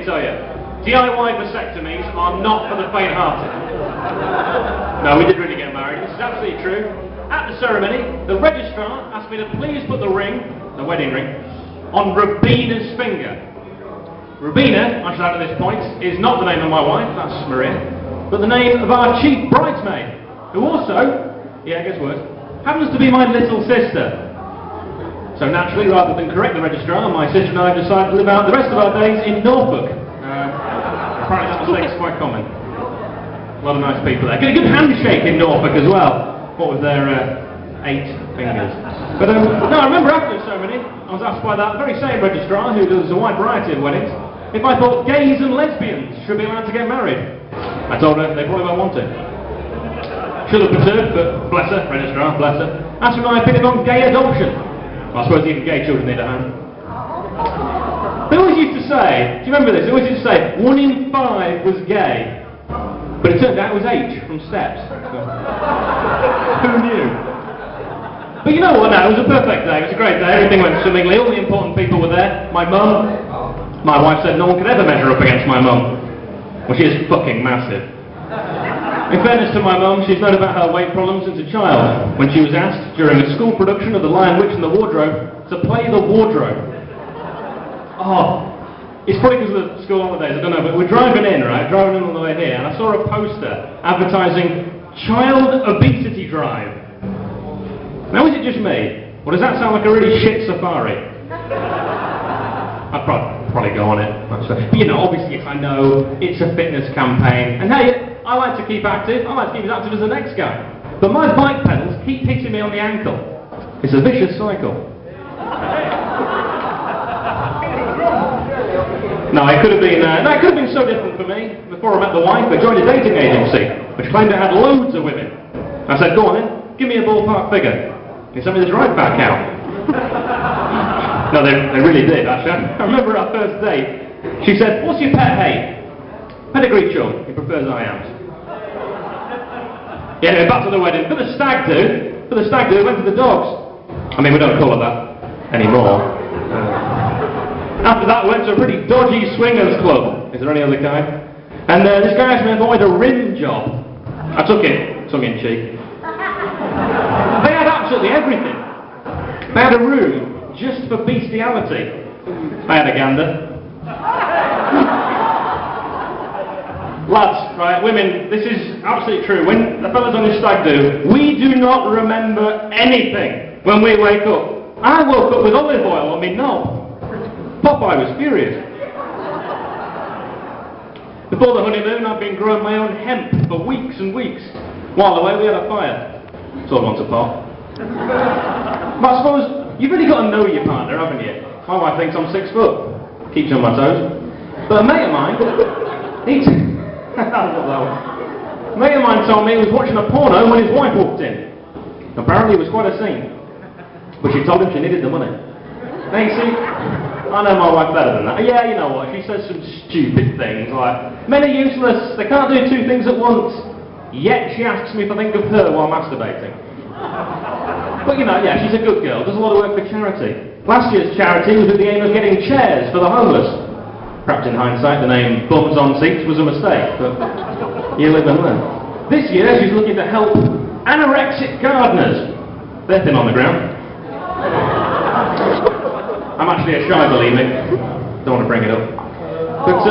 me tell you, DIY vasectomies are not for the faint-hearted. No, we did really get married. This is absolutely true. At the ceremony, the registrar asked me to please put the ring, the wedding ring, on Rubina's finger. Rubina, I should add at this point, is not the name of my wife, that's Maria, but the name of our chief bridesmaid, who also, yeah, guess what, happens to be my little sister. So naturally, rather than correct the registrar, my sister and I decided to live out the rest of our days in Norfolk. Apparently that mistake's quite common. A lot of nice people there. Get a good handshake in Norfolk as well. What was their 8 fingers? But no, I remember after the ceremony, I was asked by that very same registrar, who does a wide variety of weddings, if I thought gays and lesbians should be allowed to get married. I told her they probably won't want to. Should have perturbed, but bless her, registrar, bless her. Asked me my opinion on gay adoption. Well, I suppose even gay children need a home. They always used to say, do you remember this? They always used to say, 1 in 5 was gay. But it turned out it was H from Steps. So, who knew? But you know what, no, it was a perfect day, it was a great day, everything went swimmingly, all the important people were there. My mum, my wife said no one could ever measure up against my mum. Well, she is fucking massive. In fairness to my mum, she's known about her weight problems since a child, when she was asked, during a school production of The Lion, Witch and the Wardrobe, to play the wardrobe. Oh, it's probably because of the school holidays, I don't know, but we're driving in, right, driving in on the way here, and I saw a poster advertising Child Obesity Drive. Now, is it just me, or does that sound like a really shit safari? I'd probably go on it, actually. But you know, obviously, I know it's a fitness campaign, and hey, I like to keep active, I like to keep as active as the next guy. But my bike pedals keep hitting me on the ankle. It's a vicious cycle. No, it could have been so different for me. Before I met the wife, I joined a dating agency, which claimed it had loads of women. I said, go on then, give me a ballpark figure. He sent me this right back out. No, they really did, actually. I remember our first date. She said, what's your pet hate? Pedigree chum. He prefers I-ams. Yeah, anyway, back to the wedding. For the stag do, we went to the dogs. I mean, we don't call it that anymore. After that, we went to a pretty dodgy swingers club. Is there any other kind? And this guy asked me if I wanted a rim job. I took it, tongue in cheek. They had absolutely everything. They had a room just for bestiality. I had a gander. Lads, right, women, this is absolutely true. When the fellas on your stag do, we do not remember anything when we wake up. I woke up with olive oil on me knob. Popeye was furious. Before the honeymoon, I'd been growing my own hemp for weeks and weeks. While away, we had a fire. It's all gone to pot. But I suppose you've really got to know your partner, haven't you? My wife thinks I'm 6 foot. Keeps me on my toes. But a mate of mine, a mate of mine told me he was watching a porno when his wife walked in. Apparently it was quite a scene. But she told him she needed the money. Now you see, I know my wife better than that. Yeah, you know what, she says some stupid things like, men are useless, they can't do 2 things at once. Yet she asks me if I think of her while masturbating. But you know, yeah, she's a good girl, does a lot of work for charity. Last year's charity was with the aim of getting chairs for the homeless. Perhaps in hindsight the name Bums on Seats was a mistake, but you live and learn. This year she's looking to help anorexic gardeners. They're thin on the ground. I'm actually a shy bulimic. Don't want to bring it up. But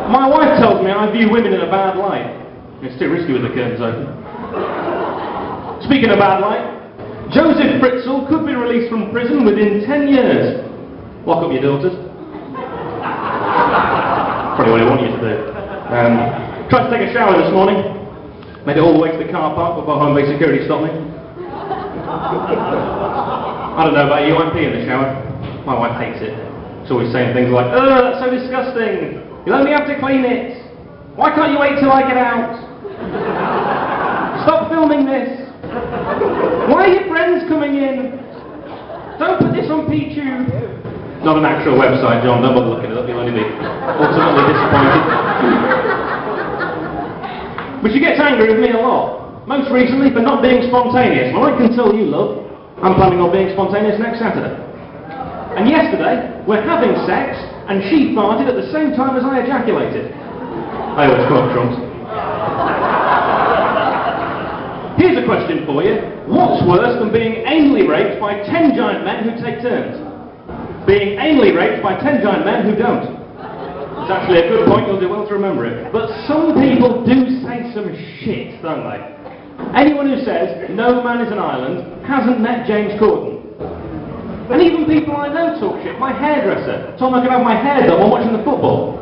my wife tells me I view women in a bad light. It's too risky with the curtains open. Speaking of bad light, Joseph Fritzl could be released from prison within 10 years. Lock up your daughters. Probably what I want you to do. Tried to take a shower this morning. Made it all the way to the car park before home base security stopped me. I don't know about you, I'm peeing in the shower. My wife hates it. She's always saying things like, "Oh, that's so disgusting. You'll only have to clean it. Why can't you wait till I get out? Stop filming this. Why are your friends coming in? Don't put this on PTube." Not an actual website, John, don't bother looking it up, you'll only be ultimately disappointed. But she gets angry with me a lot. Most recently for not being spontaneous. Well, I can tell you, love, I'm planning on being spontaneous next Saturday. And yesterday, we're having sex, and she farted at the same time as I ejaculated. I always come up trumps. Here's a question for you. What's worse than being anally raped by 10 giant men who take turns? Being anally raped by 10 giant men who don't. It's actually a good point, you'll do well to remember it. But some people do say some shit, don't they? Anyone who says, no man is an island, hasn't met James Corden. And even people I know talk shit. My hairdresser told me I could have my hair done while watching the football.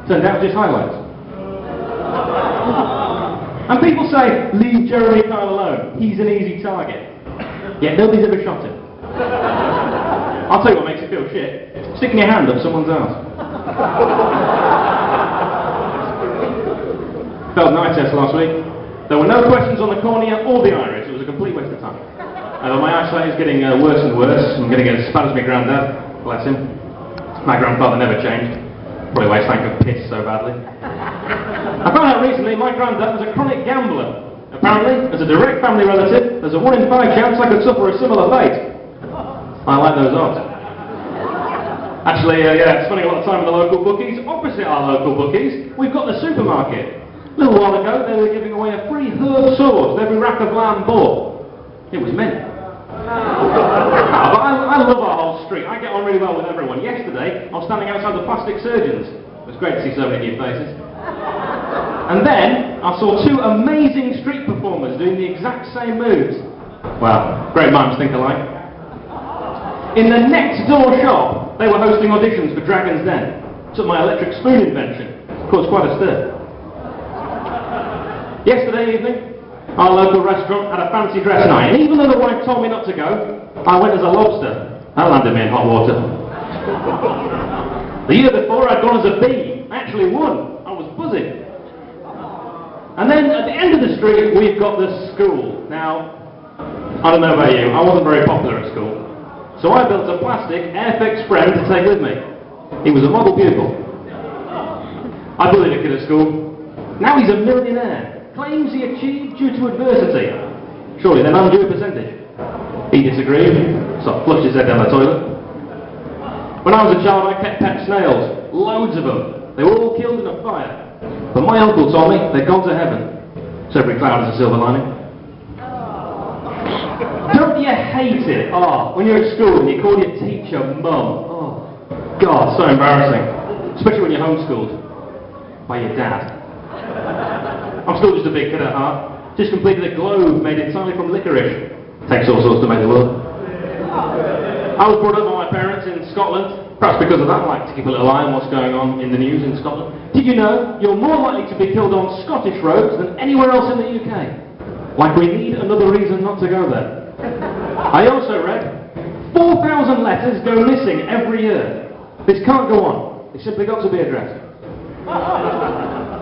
Turned out just highlights. And people say, leave Jeremy Kyle alone. He's an easy target. Yet nobody's ever shot him. I'll tell you what makes you feel shit. Sticking your hand up someone's arse. Failed night test last week. There were no questions on the cornea or the iris. It was a complete waste of time. My eyesight is getting worse and worse. I'm going to get as bad as my granddad. Bless him. My grandfather never changed. Probably why he stank of piss so badly. I found out recently my granddad was a chronic gambler. Apparently, as a direct family relative, there's a 1 in 5 chance I could suffer a similar fate. I like those odds. Actually, yeah, spending a lot of time in the local bookies. Opposite our local bookies, we've got the supermarket. A little while ago, they were giving away a free herb sauce with every rack of lamb bought. It was mint. But I love our whole street. I get on really well with everyone. Yesterday, I was standing outside the plastic surgeons. It was great to see so many new faces. And then, I saw 2 amazing street performers doing the exact same moves. Wow, great minds think alike. In the next door shop, they were hosting auditions for Dragon's Den. Took my electric spoon invention. Caused quite a stir. Yesterday evening, our local restaurant had a fancy dress night, and even though the wife told me not to go, I went as a lobster. That landed me in hot water. The year before, I'd gone as a bee. I actually won. I was buzzing. And then, at the end of the street, we've got the school. Now, I don't know about you, I wasn't very popular at school. So I built a plastic Airfix friend to take with me. He was a model pupil. I bullied a kid at school. Now he's a millionaire. Claims he achieved due to adversity. Surely they're undue percentage. He disagreed, so flushed his head down the toilet. When I was a child, I kept pet snails. Loads of them. They were all killed in a fire. But my uncle told me they'd gone to heaven. So every cloud has a silver lining. Don't you hate it? Oh, when you're at school and you call your teacher mum. Oh, God, so embarrassing. Especially when you're homeschooled by your dad. I'm still just a big kid at heart. Just completed a globe made entirely from licorice. Takes all sorts to make the world. I was brought up by my parents in Scotland. Perhaps because of that, I like to keep a little eye on what's going on in the news in Scotland. Did you know you're more likely to be killed on Scottish roads than anywhere else in the UK? Like we need another reason not to go there. I also read 4,000 letters go missing every year. This can't go on. It's simply got to be addressed.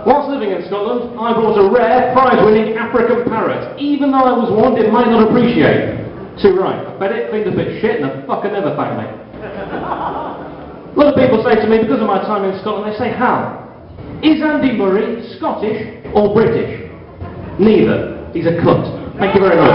Whilst living in Scotland, I bought a rare, prize-winning African parrot, even though I was warned it might not appreciate. Too right. I fed it, cleaned up its shit, and the fucker never thanked me. A lot of people say to me, because of my time in Scotland, they say, Hal, is Andy Murray Scottish or British? Neither. He's a cunt. Thank you very much.